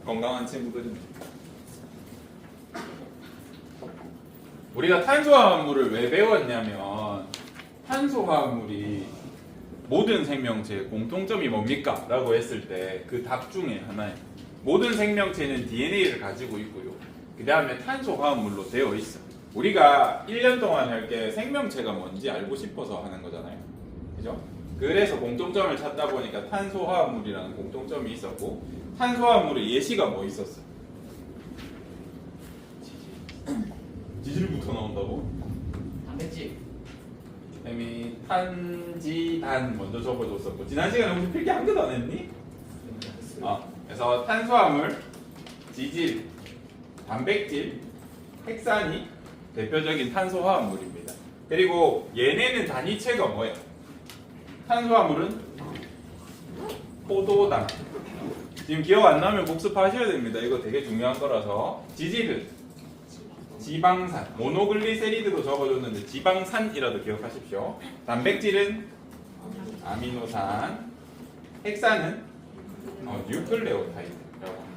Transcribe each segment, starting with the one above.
건강한 친구들입니다. 우리가 탄소화합물을 왜 배웠냐면 탄소화합물이 모든 생명체의 공통점이 뭡니까? 라고 했을 때 그 답 중에 하나예요. 모든 생명체는 DNA를 가지고 있고요. 그 다음에 탄소화합물로 되어 있어. 우리가 1년 동안 할 게 생명체가 뭔지 알고 싶어서 하는 거잖아요. 그죠? 그래서 공통점을 찾다 보니까 탄소화합물이라는 공통점이 있었고, 탄소화합물의 예시가 뭐 있었어? 지질부터 나온다고? 단백질. 쌤이 탄지단 먼저 적어줬었고, 지난 시간에 우리 필기 한 개도 안 했니? 그래서 탄수화물, 지질, 단백질, 핵산이 대표적인 탄소화합물입니다. 그리고 얘네는 단위체가 뭐예요? 탄소화물은 포도당. 지금 기억 안 나면 복습하셔야 됩니다. 이거 되게 중요한 거라서. 지질은 지방산, 모노글리세리드도 적어줬는데 지방산이라도 기억하십시오. 단백질은 아미노산, 핵산은 뉴클레오타이드라고 합니다.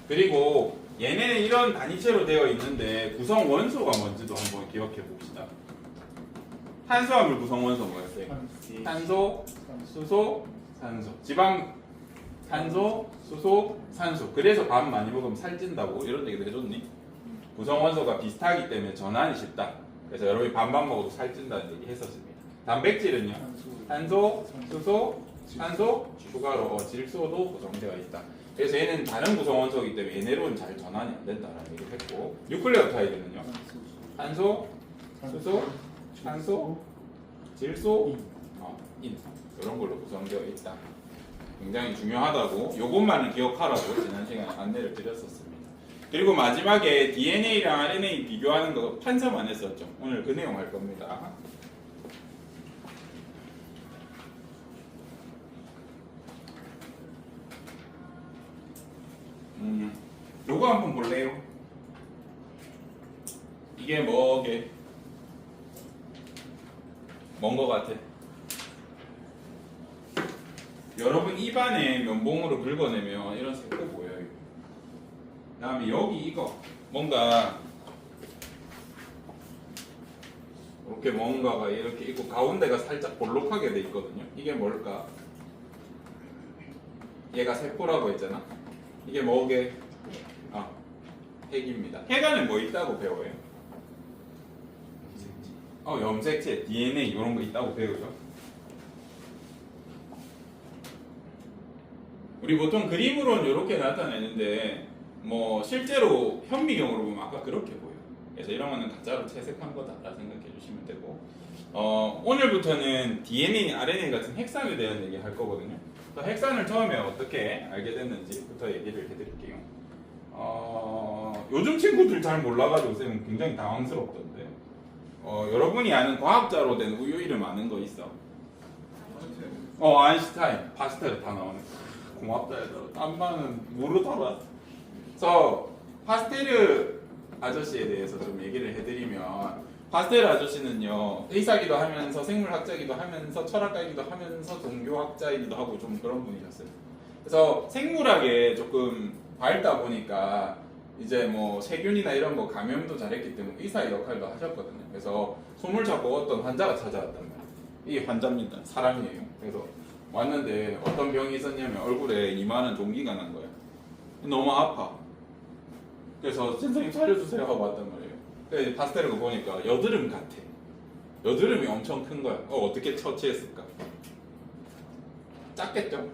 그리고 얘네는 이런 단위체로 되어 있는데 구성 원소가 뭔지도 한번 기억해 봅시다. 탄수화물 구성 원소 뭐였어요? 탄소, 수소, 산소. 지방 탄소, 수소, 산소. 그래서 밥 많이 먹으면 살찐다고 이런 얘기도 해줬니? 구성 원소가 비슷하기 때문에 전환이 쉽다. 그래서 여러분이 반반 먹어도 살찐다는 얘기 했었습니다. 단백질은요? 탄소, 수소, 산소, 추가로 질소도 구성되어 있다. 그래서 얘는 다른 구성 원소이기 때문에 얘네로는 잘 전환이 안 된다라는 얘기를 했고, 뉴클레오타이드는요? 탄소, 수소, 산소, 질소, 인 이런 걸로 구성되어 있다. 굉장히 중요하다고, 요것만은 기억하라고 지난 시간에 안내를 드렸었습니다. 그리고 마지막에 DNA랑 RNA 비교하는 거 판서만 했었죠. 오늘 그 내용 할 겁니다. 요거 한번 볼래요? 이게 뭐게? 뭔 거 같아? 여러분 입안에 면봉으로 긁어내면 이런 색도 보여요. 그 다음에 여기 이거 뭔가 이렇게 뭔가가 이렇게 있고 가운데가 살짝 볼록하게 돼 있거든요. 이게 뭘까? 얘가 세포라고 했잖아. 이게 뭐게? 핵입니다. 핵 안에 뭐 있다고 배워요? 염색체, DNA 이런 거 있다고 배우죠. 우리 보통 그림으로는 이렇게 나타내는데 뭐 실제로 현미경으로 보면 아까 그렇게 보여요. 그래서 이런 거는 가짜로 채색한 거다라 생각해 주시면 되고, 오늘부터는 DNA, RNA 같은 핵산에 대한 얘기 할 거거든요. 그래서 핵산을 처음에 어떻게 알게 됐는지부터 얘기를 해드릴게요. 요즘 친구들 잘 몰라가지고 쌤은 굉장히 당황스럽던데, 여러분이 아는 과학자로 된 우유 이름 아는 거 있어? 아인슈타인, 파스텔 다 나오네. 고맙다 얘들아. 딴만은 모르더라. 그래서 파스테르 아저씨에 대해서 좀 얘기를 해드리면, 파스테르 아저씨는요 의사기도 하면서 생물학자이기도 하면서 철학가이기도 하면서 종교학자이기도 하고 좀 그런 분이셨어요. 그래서 생물학에 조금 밝다 보니까 이제 뭐 세균이나 이런 거 감염도 잘했기 때문에 의사의 역할도 하셨거든요. 그래서 소물 잡고 어떤 환자가 찾아왔단 말이에요. 이 환자입니다. 사람이에요. 그래서 왔는데 어떤 병이 있었냐면 얼굴에 이만한 종기가 난 거예요. 너무 아파. 그래서 선생님 살려주세요 하고 왔단 말이에요. 그래서 파스텔을 보니까 여드름 같아. 여드름이 엄청 큰 거야. 어떻게 처치했을까? 짰겠죠?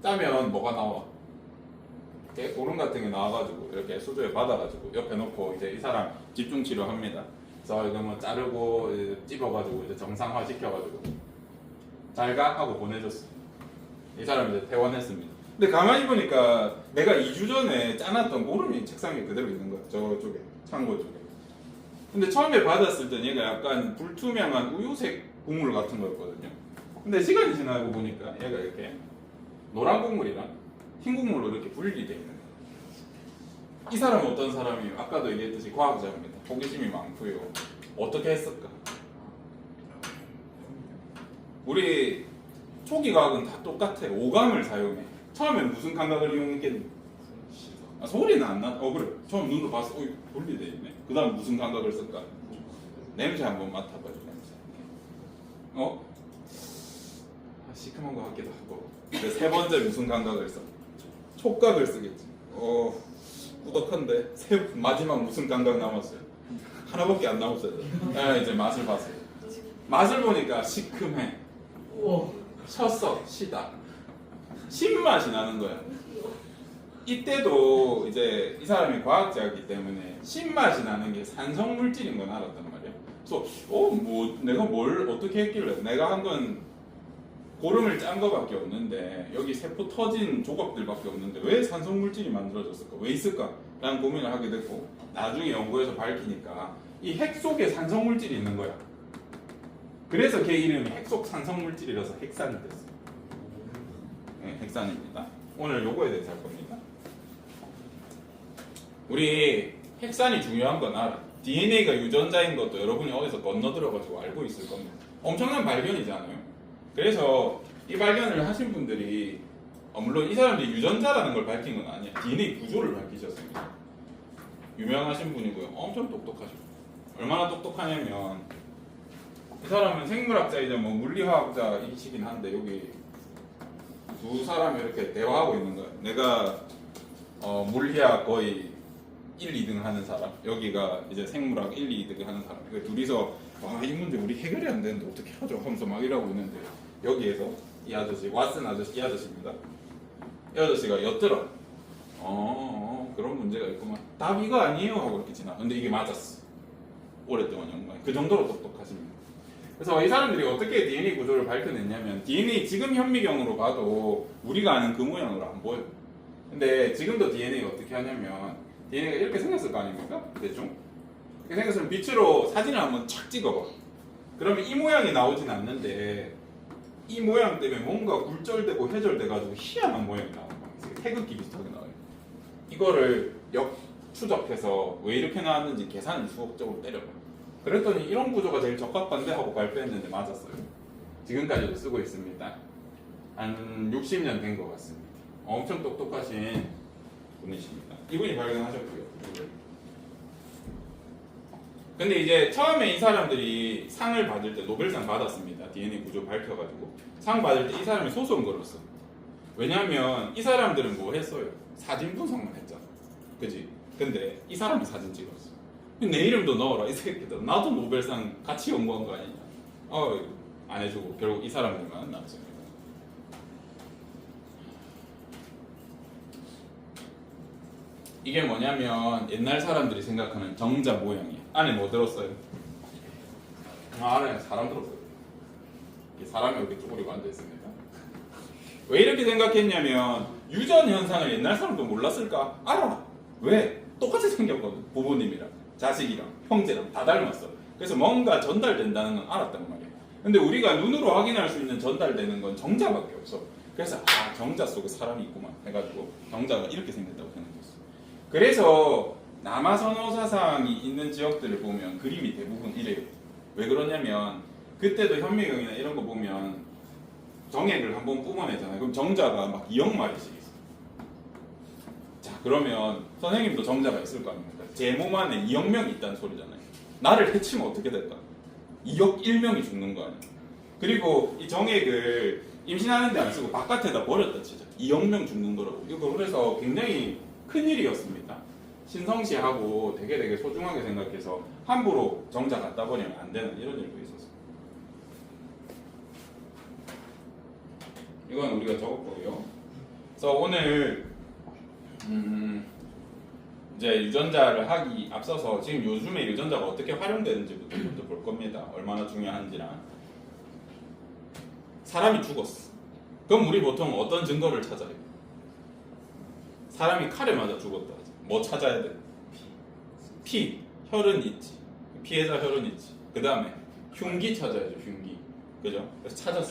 짜면 뭐가 나와? 이렇게 고름 같은 게 나와가지고 이렇게 수조에 받아가지고 옆에 놓고 이제 이 사람 집중 치료합니다. 그래서 이거 뭐 자르고 찝어가지고 이제 정상화 시켜가지고 잘가 하고 보내줬어. 이 사람 이제 퇴원했습니다. 근데 가만히 보니까 내가 2주 전에 짜놨던 고름이 책상에 그대로 있는 거야. 저쪽에 창고 쪽에. 근데 처음에 받았을 때 얘가 약간 불투명한 우유색 국물 같은 거였거든요. 근데 시간이 지나고 보니까 얘가 이렇게 노란 국물이랑 흰 국물로 이렇게 분리되어 있는 거예요. 이 사람은 어떤 사람이에요? 아까도 얘기했듯이 과학자입니다. 호기심이 많고요. 어떻게 했을까? 우리 초기 과학은 다 똑같아. 오감을 사용해. 처음엔 무슨 감각을 이용했겠니? 소리는 안 나. 그래. 처음 눈으로 봤어. 이거 분리돼 있네. 그 다음 무슨 감각을 쓸까? 냄새 한번 맡아봐요. 냄새. 시큼한 것 같기도 하고. 근데 세 번째 무슨 감각을 써? 촉각을 쓰겠지. 꾸덕한데 마지막 무슨 감각 남았어요? 하나밖에 안 남았어요. 이제 맛을 봤어요. 맛을 보니까 시큼해. 셨어, 시다. 신맛이 나는 거야. 이때도 이제 이 사람이 과학자이기 때문에 신맛이 나는 게 산성 물질인 건 알았단 말이야. 그래서 내가 뭘 어떻게 했길래 내가 한 건 고름을 짠 거밖에 없는데 여기 세포 터진 조각들밖에 없는데 왜 산성 물질이 만들어졌을까? 왜 있을까? 라는 고민을 하게 됐고 나중에 연구해서 밝히니까 이 핵 속에 산성 물질이 있는 거야. 그래서 걔 이름이 핵속 산성 물질이라서 핵산이 됐어요. 네, 핵산입니다. 오늘 요거에 대해서 할 겁니다. 우리 핵산이 중요한 건 알아. DNA가 유전자인 것도 여러분이 어디서 건너들어가지고 알고 있을 겁니다. 엄청난 발견이잖아요. 그래서 이 발견을 하신 분들이 물론 이 사람들이 유전자라는 걸 밝힌 건 아니야. DNA 구조를 밝히셨습니다. 유명하신 분이고요. 엄청 똑똑하시고 얼마나 똑똑하냐면 이 사람은 생물학자이자 물리화학자이시긴 한데 여기 두 사람이 이렇게 대화하고 있는 거예요. 내가 물리학 거의 1, 2등 하는 사람, 여기가 이제 생물학 1, 2등 하는 사람. 둘이서 이 문제 우리 해결이 안 되는데 어떻게 하죠? 하면서 막 이러고 있는데 여기에서 이 아저씨, 왓슨 아저씨, 이 아저씨입니다. 이 아저씨가 엿들어. 그런 문제가 있구만. 답 이거 아니에요? 하고 이렇게 지나. 근데 이게 맞았어. 오랫동안 연구해. 그 정도로 똑똑하십니다. 그래서 이 사람들이 어떻게 DNA 구조를 밝혀냈냐면 DNA 지금 현미경으로 봐도 우리가 아는 그 모양으로 안 보여요. 근데 지금도 DNA가 어떻게 하냐면 DNA가 이렇게 생겼을 거 아닙니까? 대충 이렇게 생겼으면 빛으로 사진을 한번 착 찍어봐. 그러면 이 모양이 나오진 않는데 이 모양 때문에 뭔가 굴절되고 회절돼가지고 희한한 모양이 나와요. 태극기 비슷하게 나와요. 이거를 역추적해서 왜 이렇게 나왔는지 계산을 수학적으로 때려봐요. 그랬더니 이런 구조가 제일 적합한데 하고 발표했는데 맞았어요. 지금까지도 쓰고 있습니다. 한 60년 된 것 같습니다. 엄청 똑똑하신 분이십니다. 이분이 발견하셨고요. 근데 이제 처음에 이 사람들이 상을 받을 때 노벨상 받았습니다. DNA 구조 밝혀가지고 상 받을 때 이 사람이 소송 걸었어. 왜냐하면 이 사람들은 뭐 했어요? 사진 분석만 했잖아. 그지? 근데 이 사람이 사진 찍었어. 내 이름도 넣어라 이 새끼들. 나도 노벨상 같이 연구한 거 아니냐. 안 해주고 결국 이 사람들만 남습니다. 이게 뭐냐면 옛날 사람들이 생각하는 정자 모양이야. 안에 뭐 들었어요? 안에 사람 들었어요. 사람이 이렇게 쪼그리고 앉아있습니다. 왜 이렇게 생각했냐면 유전 현상을 옛날 사람도 몰랐을까? 알아. 왜? 똑같이 생겼거든. 부모님이랑 자식이랑 형제랑 다 닮았어. 그래서 뭔가 전달된다는 건 알았단 말이야. 근데 우리가 눈으로 확인할 수 있는 전달되는 건 정자밖에 없어. 그래서 정자 속에 사람이 있구만 해가지고 정자가 이렇게 생겼다고 생각했어. 그래서 남아선호 사상이 있는 지역들을 보면 그림이 대부분 이래요. 왜 그러냐면 그때도 현미경이나 이런 거 보면 정액을 한번 뿜어내잖아요. 그럼 정자가 막 2억 마리씩 있어. 자, 그러면 선생님도 정자가 있을 거 아닙니까? 제 몸 안에 2억 명이 있다는 소리잖아요. 나를 해치면 어떻게 될까? 2억 1명이 죽는 거 아니야. 그리고 이 정액을 임신하는데 안 쓰고 바깥에다 버렸다 치자. 2억 명 죽는 거라고. 이거 그래서 굉장히 큰 일이었습니다. 신성시하고 되게 소중하게 생각해서 함부로 정자 갖다 버리면 안 되는 이런 일도 있었어요. 이건 우리가 적었고요. 그래서 오늘 이제 유전자를 하기 앞서서 지금 요즘에 유전자가 어떻게 활용되는지부터 먼저 볼 겁니다. 얼마나 중요한지랑. 사람이 죽었어. 그럼 우리 보통 어떤 증거를 찾아요? 사람이 칼에 맞아 죽었다. 뭐 찾아야 돼? 피, 혈흔 있지. 피해자 혈흔 있지. 그 다음에 흉기 찾아야죠. 흉기. 그죠? 그래서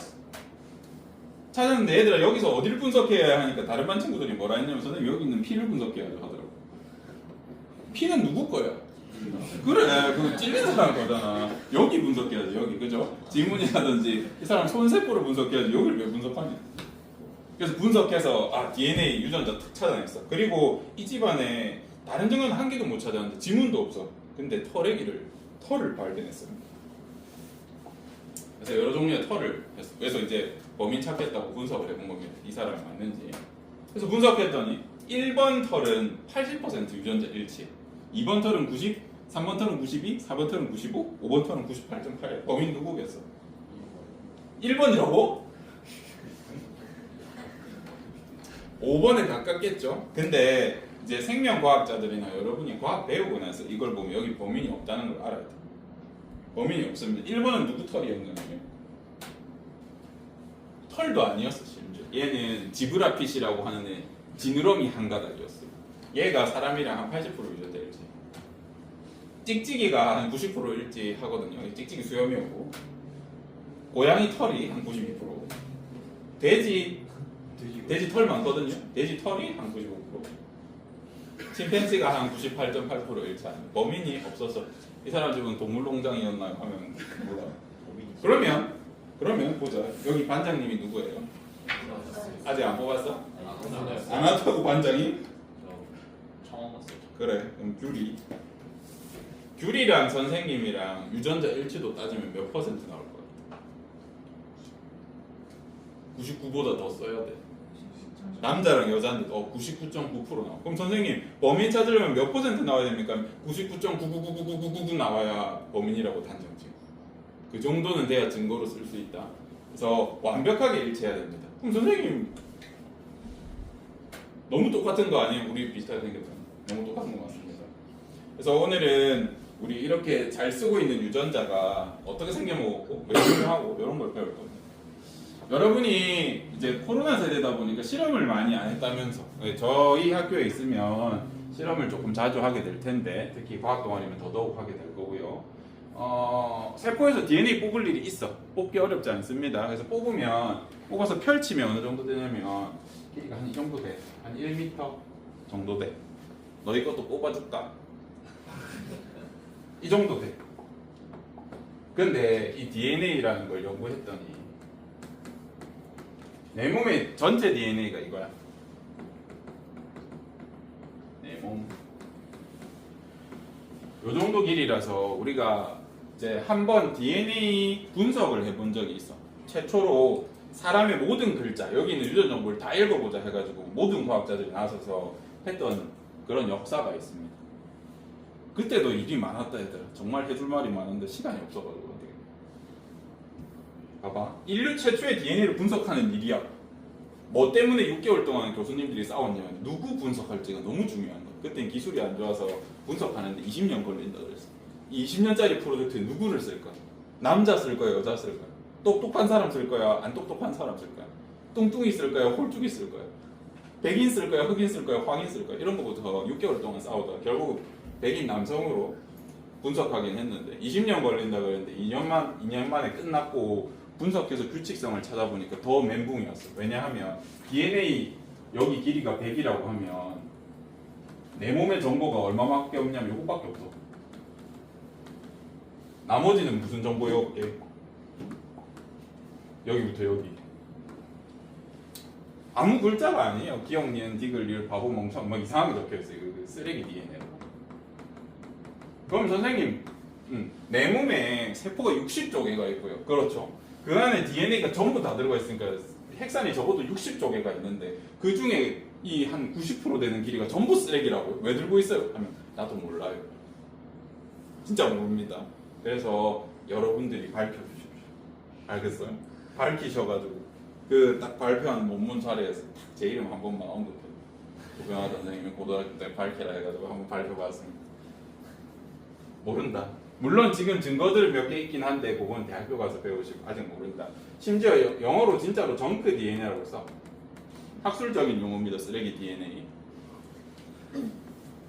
찾았는데 얘들아 여기서 어디를 분석해야 하니까 다른 반 친구들이 뭐라 했냐면 선생님 여기 있는 피를 분석해야 하더라고. 피는 누구 거야? 그래, 그 찔린 사람 거잖아. 여기 분석해야지, 여기, 그죠? 지문이라든지 이 사람 손세포를 분석해야지 여기를 왜 분석하냐? 그래서 분석해서 DNA 유전자 탁 찾아냈어. 그리고 이 집안에 다른 증언 한 개도 못 찾았는데 지문도 없어. 근데 털을 발견했어요. 그래서 여러 종류의 털을 했어. 그래서 이제 범인 찾겠다고 분석을 해본 겁니다. 이 사람이 맞는지. 그래서 분석했더니 1번 털은 80% 유전자 일치, 2번 털은 90, 3번 털은 92, 4번 털은 95, 5번 털은 98.8. 범인 누구겠어? 1번이라고? 5번에 가깝겠죠? 근데 이제 생명과학자들이나 여러분이 과학 배우고 나서 이걸 보면 여기 범인이 없다는 걸 알아야 돼. 범인이 없습니다. 1번은 누구 털이었냐면 털도 아니었어. 심지어 얘는 지브라핏이라고 하는 애 지느러미 한 가닥이었어. 얘가 사람이랑 한 80% 유전자 일치, 찍찍이가 한 90% 일치 하거든요. 찍찍이 수염이었고, 고양이 털이 한 92%, 돼지 털 많거든요. 돼지 털이 한 95%, 침팬지가 한 98.8% 일치하는. 범인이 없어서 이 사람 집은 동물농장이었나요? 하면 몰라. 그러면 보자. 여기 반장님이 누구예요? 아직 안 뽑았어? 안 왔다고 반장이? 처음 봤어요. 그래. 그럼 귤이랑 선생님이랑 유전자 일치도 따지면 몇 퍼센트 나올 거야? 99보다 더 써야 돼. 남자랑 여자인데 99.9% 나와. 그럼 선생님 범인 찾으려면 몇 퍼센트 나와야 됩니까? 99.9999999 나와야 범인이라고 단정지고. 그 정도는 돼야 증거로 쓸 수 있다. 그래서 완벽하게 일치해야 됩니다. 그럼 선생님 너무 똑같은 거 아니에요? 우리 비슷하게 생겼잖아요. 너무 똑같은 거 같습니다. 그래서 오늘은 우리 이렇게 잘 쓰고 있는 유전자가 어떻게 생겨먹었고 왜 중요하고 이런 걸 배울 겁니다. 여러분이 이제 코로나 세대다 보니까 실험을 많이 안 했다면서, 저희 학교에 있으면 실험을 조금 자주 하게 될 텐데, 특히 과학 동아리면 더더욱 하게 될 거고요. 세포에서 DNA 뽑을 일이 있어. 뽑기 어렵지 않습니다. 그래서 뽑아서 펼치면 어느 정도 되냐면 길이가 한 이 정도 돼. 한 1m 정도 돼. 너희 것도 뽑아줄까? 이 정도 돼. 근데 이 DNA라는 걸 연구했더니 내 몸의 전체 DNA가 이거야. 내 몸. 요 정도 길이라서 우리가 이제 한번 DNA 분석을 해본 적이 있어. 최초로 사람의 모든 글자, 여기 있는 유전 정보를 다 읽어보자 해가지고 모든 과학자들이 나서서 했던 그런 역사가 있습니다. 그때도 일이 많았다 얘들아. 정말 해줄 말이 많은데 시간이 없어가지고. 봐봐. 인류 최초의 DNA를 분석하는 일이야. 뭐 때문에 6개월 동안 교수님들이 싸웠냐면 누구 분석할지가 너무 중요한 거야. 그땐 기술이 안 좋아서 분석하는데 20년 걸린다 그랬어. 이 20년짜리 프로젝트에 누구를 쓸 거야? 남자 쓸 거야? 여자 쓸 거야? 똑똑한 사람 쓸 거야? 안 똑똑한 사람 쓸 거야? 뚱뚱이 쓸 거야? 홀쭉이 쓸 거야? 백인 쓸 거야? 흑인 쓸 거야? 황인 쓸 거야? 이런 거부터 6개월 동안 싸우다가 결국 백인 남성으로 분석하긴 했는데 20년 걸린다 그랬는데 2년 만에 끝났고 분석해서 규칙성을 찾아보니까 더 멘붕이었어. 왜냐하면 DNA 여기 길이가 100이라고 하면 내 몸의 정보가 얼마밖에 없냐면 이거밖에 없어. 나머지는 무슨 정보요? 여기부터 여기. 아무 글자가 아니에요. 기억, 니은, 디귿, 리을, 바보, 멍청 막 이상하게 적혀있어요. 그 쓰레기 DNA로. 그럼 선생님 내 몸에 세포가 60조개가 있고요. 그렇죠. 그 안에 DNA가 전부 다 들어가 있으니까 핵산이 적어도 60조개가 있는데 그 중에 이 한 90% 되는 길이가 전부 쓰레기라고요. 왜 들고 있어요? 하면 나도 몰라요. 진짜 모릅니다. 그래서 여러분들이 밝혀주십시오. 알겠어요? 밝히셔가지고 그 딱 발표한 논문 자리에서 딱 제 이름 한 번만 언급해요. 조병하 선생님이 고등학교 때 밝혀라 해가지고 한번 발표받았습니다. 모른다. 물론 지금 증거들 몇 개 있긴 한데 그건 대학교 가서 배우시고 아직 모른다. 심지어 영어로 진짜로 정크 DNA라고 써. 학술적인 용어입니다. 쓰레기 DNA.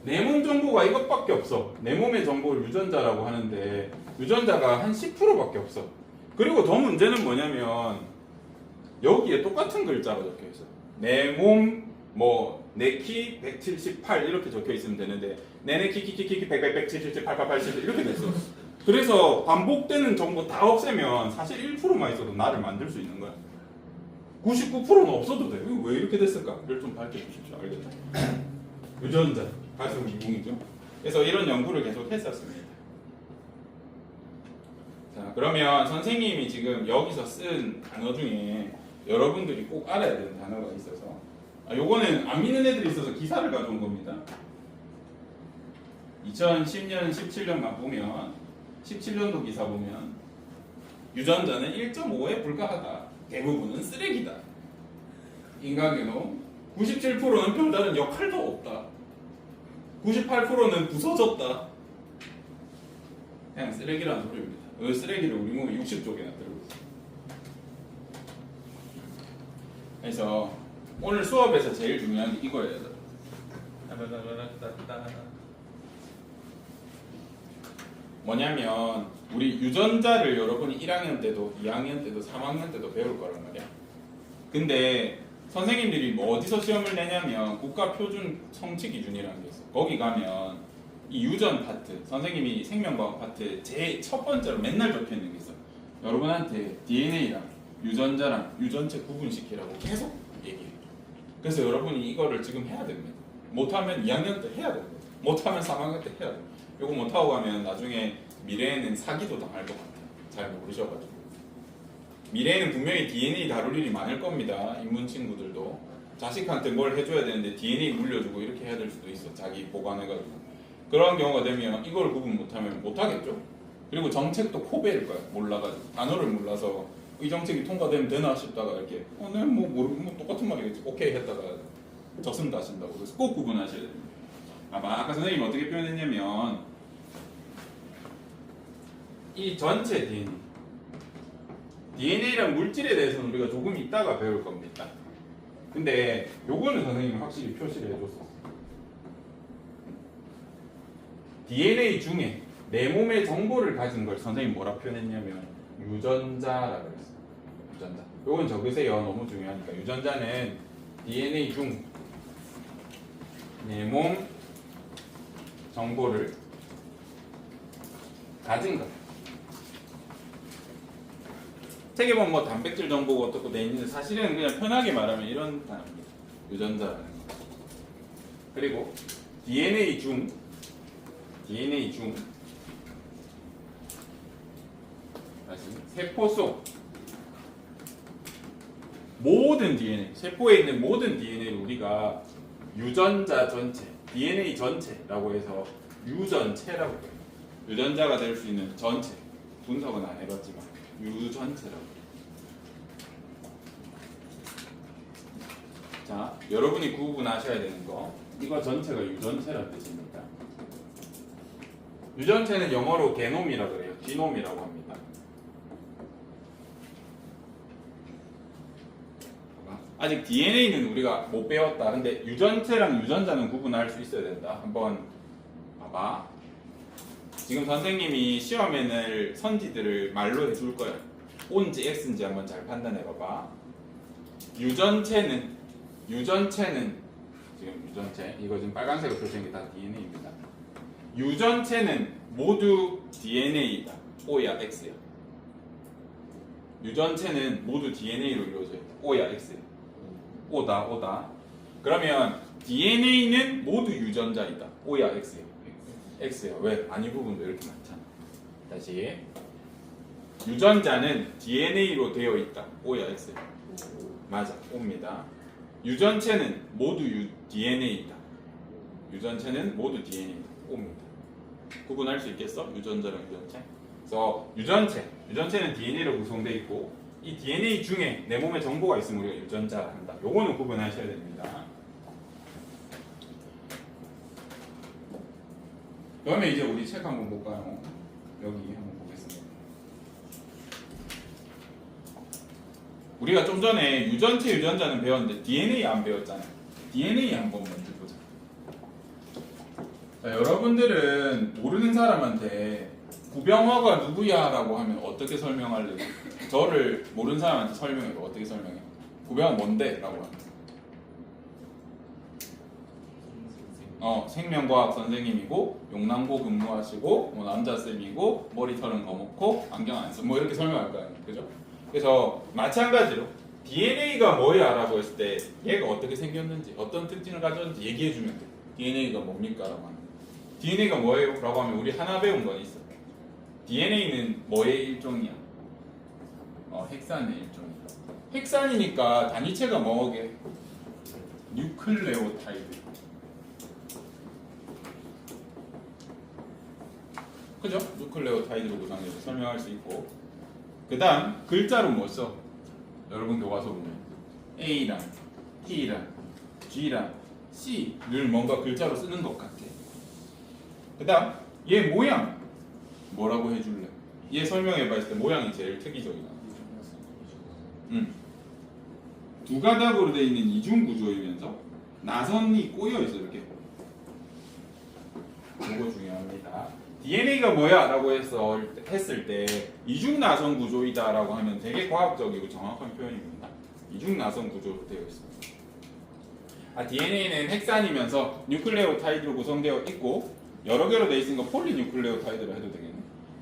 내 몸 정보가 이것밖에 없어. 내 몸의 정보를 유전자라고 하는데 유전자가 한 10%밖에 없어. 그리고 더 문제는 뭐냐면 여기에 똑같은 글자가 적혀있어. 내 몸 뭐 내 키 178 이렇게 적혀 있으면 되는데 내내 키 100, 177, 88, 87 이렇게 됐어. 그래서 반복되는 정보 다 없애면 사실 1%만 있어도 나를 만들 수 있는 거야. 99%는 없어도 돼. 이거 왜 이렇게 됐을까? 이걸 좀 밝혀주십시오. 알겠죠? 유전자, 가슴 미궁이죠. 그래서 이런 연구를 계속 했었습니다. 자, 그러면 선생님이 지금 여기서 쓴 단어 중에 여러분들이 꼭 알아야 되는 단어가 있어서 요거는 안 믿는 애들이 있어서 기사를 가져온 겁니다. 2010년, 17년만 보면 17년도 기사 보면 유전자는 1.5에 불과하다. 대부분은 쓰레기다. 인간계노 97%는 별다른 역할도 없다. 98%는 부서졌다. 그냥 쓰레기라는 소리입니다. 그 쓰레기를 우리 몸에 60쪽이나 들고 있어요. 그래서 오늘 수업에서 제일 중요한 게 이거예요. 뭐냐면 우리 유전자를 여러분이 1학년 때도 2학년 때도 3학년 때도 배울 거란 말이야. 근데 선생님들이 뭐 어디서 시험을 내냐면 국가표준 성취 기준이라는 게 있어. 거기 가면 이 유전 파트, 선생님이 생명과학 파트 제일 첫 번째로 맨날 적혀 있는 게 있어. 여러분한테 DNA랑 유전자랑 유전체 구분시키라고 계속 얘기해. 그래서 여러분이 이거를 지금 해야 됩니다. 못하면 2학년 때 해야 됩니다. 못하면 3학년 때 해야 됩니다. 이거 못하고 가면 나중에 미래에는 사기도 당할 것 같아요. 잘 모르셔가지고. 미래에는 분명히 DNA 다룰 일이 많을 겁니다. 인문 친구들도. 자식한테 뭘 해줘야 되는데 DNA 물려주고 이렇게 해야 될 수도 있어. 자기 보관해가지고. 그런 경우가 되면 이걸 구분 못하면 못하겠죠. 그리고 정책도 코베일 거야. 몰라가지고. 단어를 몰라서 이 정책이 통과되면 되나 싶다가 이렇게 네, 뭐 똑같은 말이겠지. 오케이 했다가 졌으면 다신다고. 그래서 꼭 구분하셔야 됩니다. 아까 선생님이 어떻게 표현했냐면 이 전체 DNA랑 물질에 대해서는 우리가 조금 이따가 배울 겁니다. 근데 요거는 선생님이 확실히 표시를 해줬어. DNA 중에 내 몸의 정보를 가진 걸 선생님이 뭐라 표현했냐면 유전자라고 했어. 유전자. 요건 적으세요. 너무 중요하니까. 유전자는 DNA 중 내 몸 정보를 가진 것. 책에 보면 뭐 단백질 정보가 어떻고 돼 있는데 사실은 그냥 편하게 말하면 이런 단어입니다. 유전자라는 거. 그리고 DNA 중 다시 세포 속 모든 DNA, 세포에 있는 모든 DNA를 우리가 유전자 전체, DNA 전체라고 해서 유전체라고 해요. 유전자가 될 수 있는 전체, 분석은 안 해봤지만 유전체라고 해요. 자, 여러분이 구분하셔야 되는 거, 이거 전체가 유전체라는 뜻입니다. 유전체는 영어로 게놈이라고 그래요. 지놈이라고 합니다. 아직 DNA는 우리가 못 배웠다. 근데 유전체랑 유전자는 구분할 수 있어야 된다. 한번 봐봐. 지금 선생님이 시험에 낼 선지들을 말로 해줄 거야. O인지 X인지 한번 잘 판단해 봐봐. 유전체는 지금 유전체 이거 지금 빨간색으로 표시한 게 다 DNA입니다. 유전체는 모두 DNA이다. O야 X야. 유전체는 모두 DNA로 이루어져 있다. O야 X야. O다. 그러면 DNA는 모두 유전자이다. O야 X야. X야. 왜? 아니 부분도 이렇게 많잖아. 다시. 유전자는 DNA로 되어 있다. O야 X야. 맞아. O입니다. 유전체는 모두 DNA이다. 유전체는 모두 DNA이다. O입니다. 구분할 수 있겠어? 유전자랑 유전체. 그래서 유전체는 DNA로 구성되어 있고 이 DNA 중에 내 몸에 정보가 있으면 우리가 유전자라 한다. 요거는 구분하셔야 됩니다. 그러면 이제 우리 책 한번 볼까요? 여기 한번 보겠습니다. 우리가 좀 전에 유전자는 배웠는데 DNA 안 배웠잖아. DNA 한번 먼저 보자. 자, 여러분들은 모르는 사람한테 구병화가 누구야? 라고 하면 어떻게 설명할래? 저를 모르는 사람한테 설명해봐. 어떻게 설명해? 구병화 뭔데? 라고 하면 생명과학 선생님이고 용남고 근무하시고 뭐 남자쌤이고 머리털은 거먹고 안경 안 쓰고 뭐 이렇게 설명할 거 아니에요. 그죠? 그래서 마찬가지로 DNA가 뭐야? 라고 했을 때 얘가 어떻게 생겼는지 어떤 특징을 가졌는지 얘기해주면 돼. DNA가 뭡니까? 라고 하면 DNA가 뭐예요? 라고 하면 우리 하나 배운 건 있어. DNA는 뭐의 일종이야? 헥산의 일종이야. 헥산이니까 단위체가 뭐게? 뉴클레오타이드. 그죠? 뉴클레오타이드로 구성돼서 설명할 수 있고 그 다음 글자로 뭐 써? 여러분 교과서 보면 A랑 T랑 G랑 C를 뭔가 글자로 쓰는 것 같아. 그 다음 얘 모양 뭐라고 해줄래? 얘 설명해봤을 때 모양이 제일 특이적이다. 두 가닥으로 되어 있는 이중 구조이면서 나선이 꼬여 있어 이렇게. 이거 중요합니다. DNA가 뭐야? 라고 했을 때 이중 나선 구조이다 라고 하면 되게 과학적이고 정확한 표현입니다. 이중 나선 구조로 되어 있습니다. DNA는 헥산이면서 뉴클레오타이드로 구성되어 있고 여러 개로 되어 있으니까 폴리뉴클레오타이드로 해도 되겠네.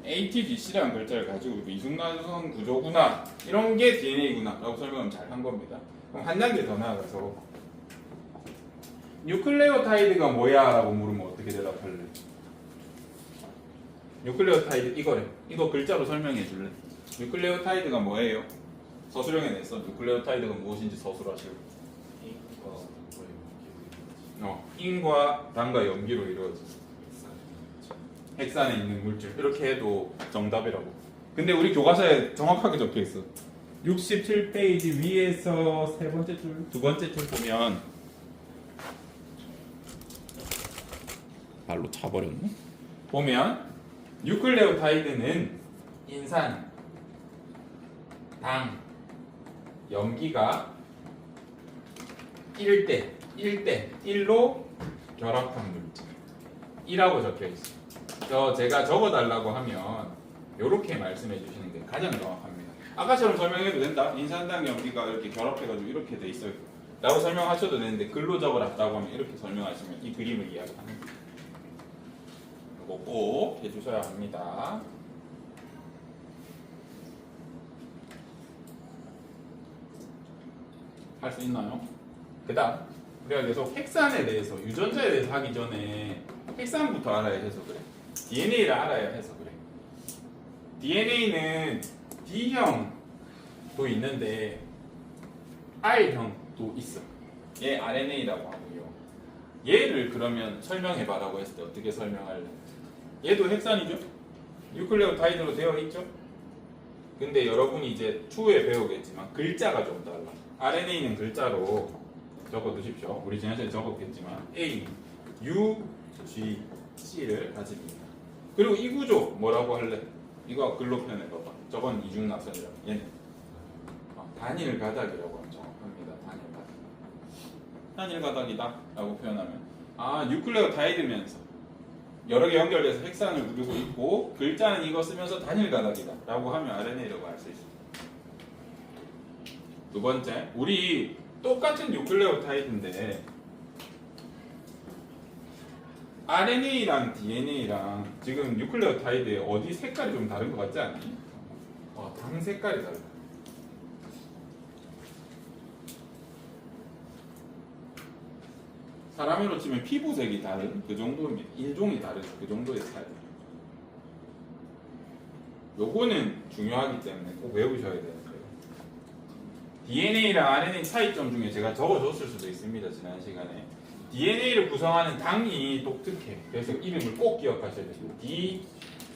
ATGC라는 글자를 가지고 있고 이중 나선 구조구나 이런 게 DNA구나 라고 설명을 잘 한 겁니다. 그럼 한 단계 더 나아가서 뉴클레오타이드가 뭐야? 라고 물으면 어떻게 대답할래? 뉴클레오타이드 이거래. 이거 글자로 설명해 줄래? 뉴클레오타이드가 뭐예요? 서술형에 냈어. 뉴클레오타이드가 무엇인지 서술하시고. 인과 당과 염기로 이루어진 헥산에 있는 물질. 이렇게 해도 정답이라고. 근데 우리 교과서에 정확하게 적혀 있어. 67페이지 위에서 세 번째 줄, 두 번째 줄 보면 발로 차버렸네. 보면 뉴클레오타이드는 인산, 당, 염기가 1로 결합한 물질 1라고 적혀 있어요. 제가 적어달라고 하면 이렇게 말씀해 주시는 게 가장 정확합니다. 아까처럼 설명해도 된다. 인산당 염기가 이렇게 결합해가지고 이렇게 돼 있어요 라고 설명하셔도 되는데 글로 적어놨다고 하면 이렇게 설명하시면 이 그림을 이해하는 거예요. 이거 꼭 해주셔야 합니다. 할 수 있나요? 그 다음 우리가 계속 헥산에 대해서 유전자에 대해서 하기 전에 헥산부터 알아야 해서 그래. DNA를 알아야 해서 그래. DNA는 D형도 있는데 R형도 있어. 얘 RNA라고 하고요. 얘를 그러면 설명해봐라고 했을 때 어떻게 설명할래? 얘도 헥산이죠? 뉴클레오타이드로 되어 있죠? 근데 여러분이 이제 추후에 배우겠지만 글자가 좀 달라. RNA는 글자로 적어두십시오. 우리 지난주에 적었겠지만 A, U, G, C를 가집니다. 그리고 이 구조 뭐라고 할래? 이거 글로 표현해봐봐. 저건 이중낙선이라고. 얘는 단일 가닥이라고 하면 정확합니다. 단일 가닥이다 라고 표현하면 뉴클레오타이드면서 여러 개 연결돼서 헥산을 부르고 있고 글자는 이거 쓰면서 단일 가닥이다 라고 하면 RNA라고 할 수 있습니다. 두 번째, 우리 똑같은 뉴클레오타이드인데 RNA랑 DNA랑 지금 뉴클레오타이드의 어디 색깔이 좀 다른 것 같지 않니? 당 색깔이 달라. 사람으로 치면 피부색이 다른 그 정도입니다. 인종이 다른 그 정도의 차이. 요거는 중요하기 때문에 꼭 외우셔야 되는 거예요. DNA랑 RNA 차이점 중에 제가 적어줬을 수도 있습니다. 지난 시간에 DNA를 구성하는 당이 독특해. 그래서 이름을 꼭 기억하셔야 돼요.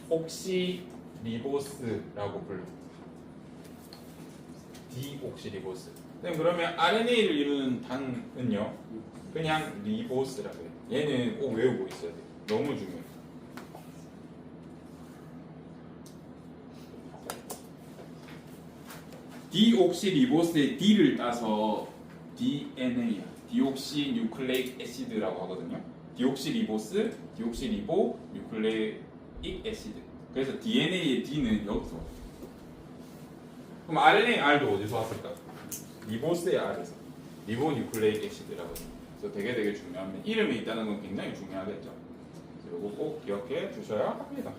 디옥시리보스라고 불러. 디옥시리보스. 그러면 RNA를 이루는 당은요, 그냥 리보스라고 해요. 얘는 꼭 외우고 있어야 돼요. 너무 중요해요. 디옥시리보스의 D를 따서 DNA야. 디옥시 뉴클레익 애시드라고 하거든요. 디옥시리보스, 디옥시리보 뉴클레익 애시드. 그래서 DNA의 D는 여기서. 그럼 RNA R도 어디서 왔을까? 리보스의 R에서. 리보 뉴클레익 애시드라고 해요. 그래서 되게 중요합니다. 이름이 있다는 건 굉장히 중요하겠죠. 그래서 이거 꼭 기억해 주셔야 합니다.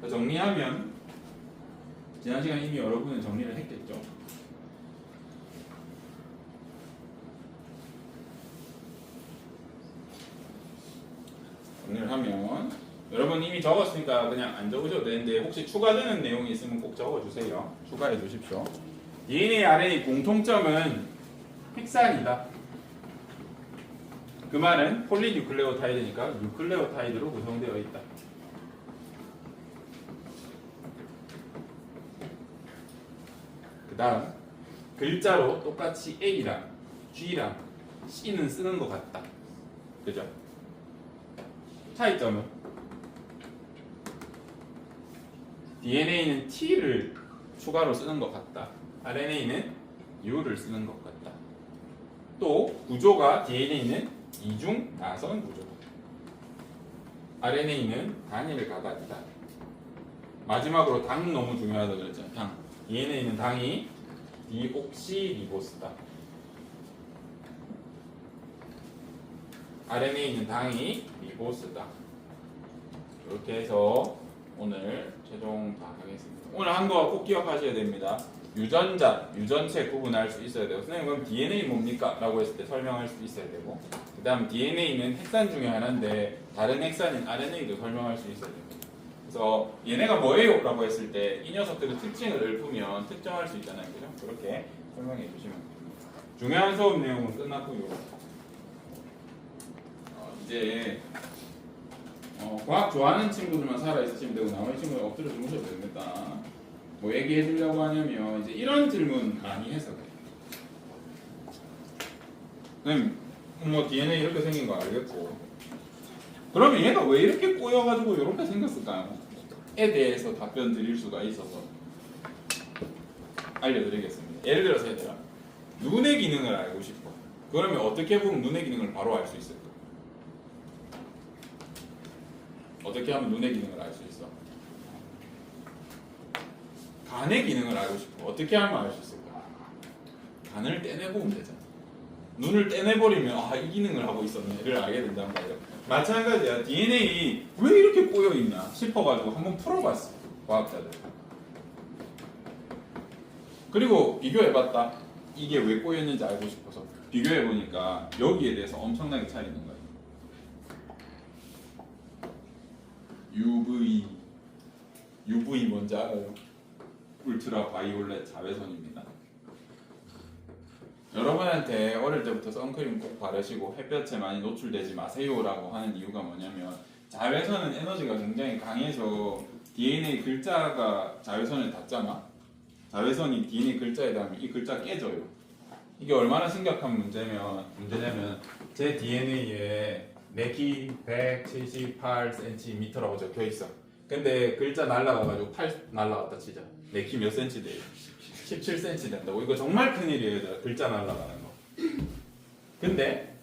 정리하면 지난 시간에 이미 여러분은 정리를 했겠죠. 정리를 하면 여러분 이미 적었으니까 그냥 안 적으셔도 되는데 혹시 추가되는 내용이 있으면 꼭 적어주세요. 추가해 주십시오. DNA, RNA 공통점은 핵산이다. 그 말은 폴리뉴클레오타이드니까 뉴클레오타이드로 구성되어 있다. 그 다음 글자로 똑같이 A랑 G랑 C는 쓰는 것 같다. 그죠? 차이점은 DNA는 T를 추가로 쓰는 것 같다. RNA는 U를 쓰는 것 같다. 또 구조가 DNA는 이중 나선 구조, RNA는 단일 가닥이다. 마지막으로 당 너무 중요하다고 그랬잖아요. 당. DNA는 당이 디옥시리보스다. RNA는 당이 리보스다. 이렇게 해서 오늘 최종 다 하겠습니다. 오늘 한 거 꼭 기억하셔야 됩니다. 유전자, 유전체 구분할 수 있어야 되고, 선생님 그럼 DNA 뭡니까? 라고 했을 때 설명할 수 있어야 되고, 그 다음 DNA는 핵산 중에 하나인데 다른 핵산인 RNA도 설명할 수 있어야 됩니다. 그래서 얘네가 뭐예요? 라고 했을 때 이 녀석들의 특징을 읊으면 특정할 수 있잖아요. 그죠? 그렇게 설명해 주시면 됩니다. 중요한 수업 내용은 끝났고요. 이제 과학 좋아하는 친구들만 살아있으시면 되고 나머지 친구들 엎드려 주무셔도 됩니다. 뭐 얘기해 주려고 하냐면 이제 이런 질문 많이 해서 그래요. 선생님 뭐 DNA 이렇게 생긴 거 알겠고 그러면 얘가 왜 이렇게 꼬여가지고 이렇게 생겼을까요? 에 대해서 답변 드릴 수가 있어서 알려드리겠습니다. 예를 들어서 얘들아 눈의 기능을 알고 싶어. 그러면 어떻게 보면 눈의 기능을 바로 알 수 있을까? 어떻게 하면 눈의 기능을 알 수 있어? 간의 기능을 알고 싶어. 어떻게 하면 알 수 있을까? 간을 떼내보면 되잖아. 눈을 떼내버리면 아, 이 기능을 하고 있었네를 알게 된단 말이에요. 마찬가지야. DNA 왜 이렇게 꼬여있나 싶어가지고 한번 풀어봤어. 과학자들. 그리고 비교해봤다. 이게 왜 꼬였는지 알고 싶어서 비교해보니까 여기에 대해서 엄청나게 차이 있는 거예요. UV 뭔지 알아요? 울트라 바이올렛 자외선입니다. 여러분한테 어릴 때부터 선크림 꼭 바르시고 햇볕에 많이 노출되지 마세요라고 하는 이유가 뭐냐면 자외선은 에너지가 굉장히 강해서 DNA 글자가 자외선을 닿잖아. 자외선이 DNA 글자에 닿으면 이 글자 깨져요. 이게 얼마나 심각한 문제냐면 제 DNA에 내 키 178cm라고 적혀 있어. 근데 글자 날라가가지고 8 날라갔다 치자. 내 키 몇 cm 돼? 17cm 된다고. 이거 정말 큰일이에요. 얘들아. 글자 날라가는 거. 근데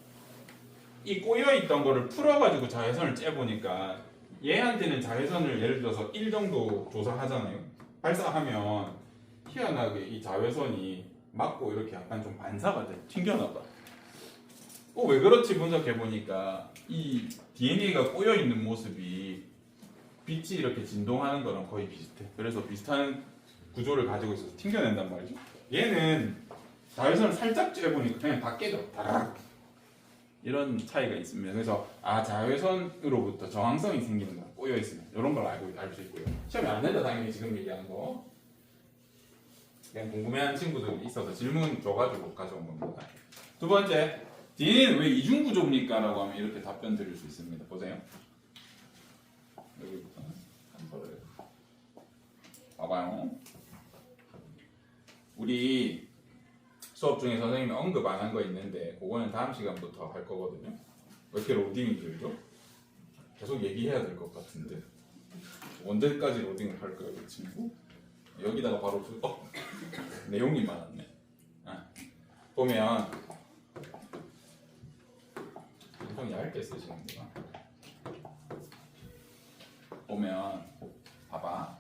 이 꼬여있던 거를 풀어가지고 자외선을 쬐보니까 얘한테는 자외선을 예를 들어서 1 정도 조사하잖아요. 발사하면 희한하게 이 자외선이 맞고 이렇게 약간 좀 반사가 돼. 튕겨나가. 왜 그렇지 분석해보니까 이 DNA가 꼬여있는 모습이 빛이 이렇게 진동하는 거랑 거의 비슷해. 그래서 비슷한 구조를 가지고 있어서 튕겨낸단 말이죠. 얘는 자외선을 살짝 쬐보니까 그냥 다 깨져. 다락. 이런 차이가 있습니다. 그래서 자외선으로부터 저항성이 생기는 거 꼬여있으면 이런 걸 알 수 있고요. 시험에 안 낸다 당연히 지금 얘기하는 거. 그냥 궁금해하는 친구들이 있어서 질문 줘가지고 가져온 겁니다. 두 번째, DNA는 왜 이중구조입니까? 라고 하면 이렇게 답변 드릴 수 있습니다. 보세요. 여기부터 한 번을 봐봐요. 우리 수업 중에 선생님이 언급 안 한 거 있는데 그거는 다음 시간부터 할 거거든요. 왜 이렇게 로딩이 길죠? 계속 얘기해야 될 것 같은데 언제까지 로딩을 할 거예요, 그 친구? 여기다가 바로 내용이 많았네. 보면 엄청 얇게 쓰시는구나. 보면 봐봐.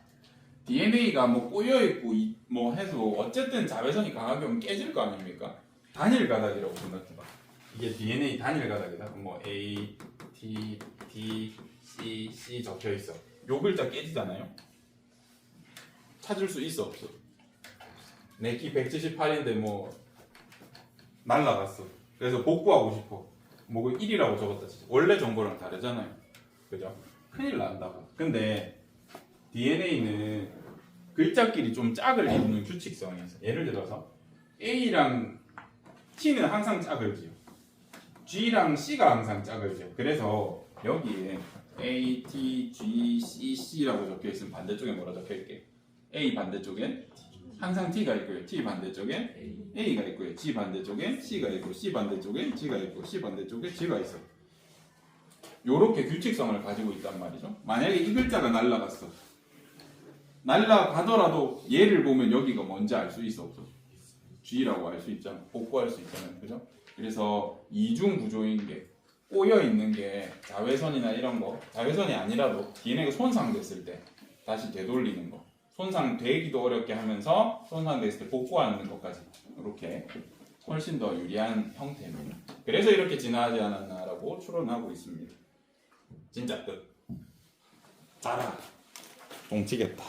DNA가 뭐 꼬여있고 뭐 해서 어쨌든 자외선이 강하게 오면 깨질 거 아닙니까? 단일 가닥이라고 생각해봐. 이게 DNA 단일 가닥이다. 뭐 A, T, D, C, C 적혀 있어. 요 글자 깨지잖아요. 찾을 수 있어 없어? 내 키 178인데 뭐 날라갔어. 그래서 복구하고 싶어. 뭐 1이라고 적었다 진짜. 원래 정보랑 다르잖아요. 그죠? 큰일 난다고. 근데 DNA는 글자끼리 좀 짝을 이루는 규칙성이 있어. 예를 들어서 A랑 T는 항상 짝을 지어. G랑 C가 항상 짝을 지어. 그래서 여기에 A, T, G, C, C라고 적혀 있으면 반대쪽에 뭐라 적혀 있게? A 반대쪽엔 항상 T가 있고요. T 반대쪽엔 A가 있고요. G 반대쪽엔 C가 있고, C 반대쪽엔 G가 있고, C 반대쪽에 G가 있어. 요렇게 규칙성을 가지고 있단 말이죠. 만약에 이 글자가 날라갔어. 날라가더라도 얘를 보면 여기가 뭔지 알 수 있어 없어? G라고 알 수 있잖아. 복구할 수 있잖아요. 그죠? 그래서 이중 구조인 게 꼬여 있는 게 자외선이나 이런 거, 자외선이 아니라도 DNA가 손상됐을 때 다시 되돌리는 거, 손상되기도 어렵게 하면서 손상됐을 때 복구하는 것까지 이렇게 훨씬 더 유리한 형태입니다. 그래서 이렇게 진화하지 않았나라고 추론하고 있습니다. 진짜 끝. 자라. 똥치겠다.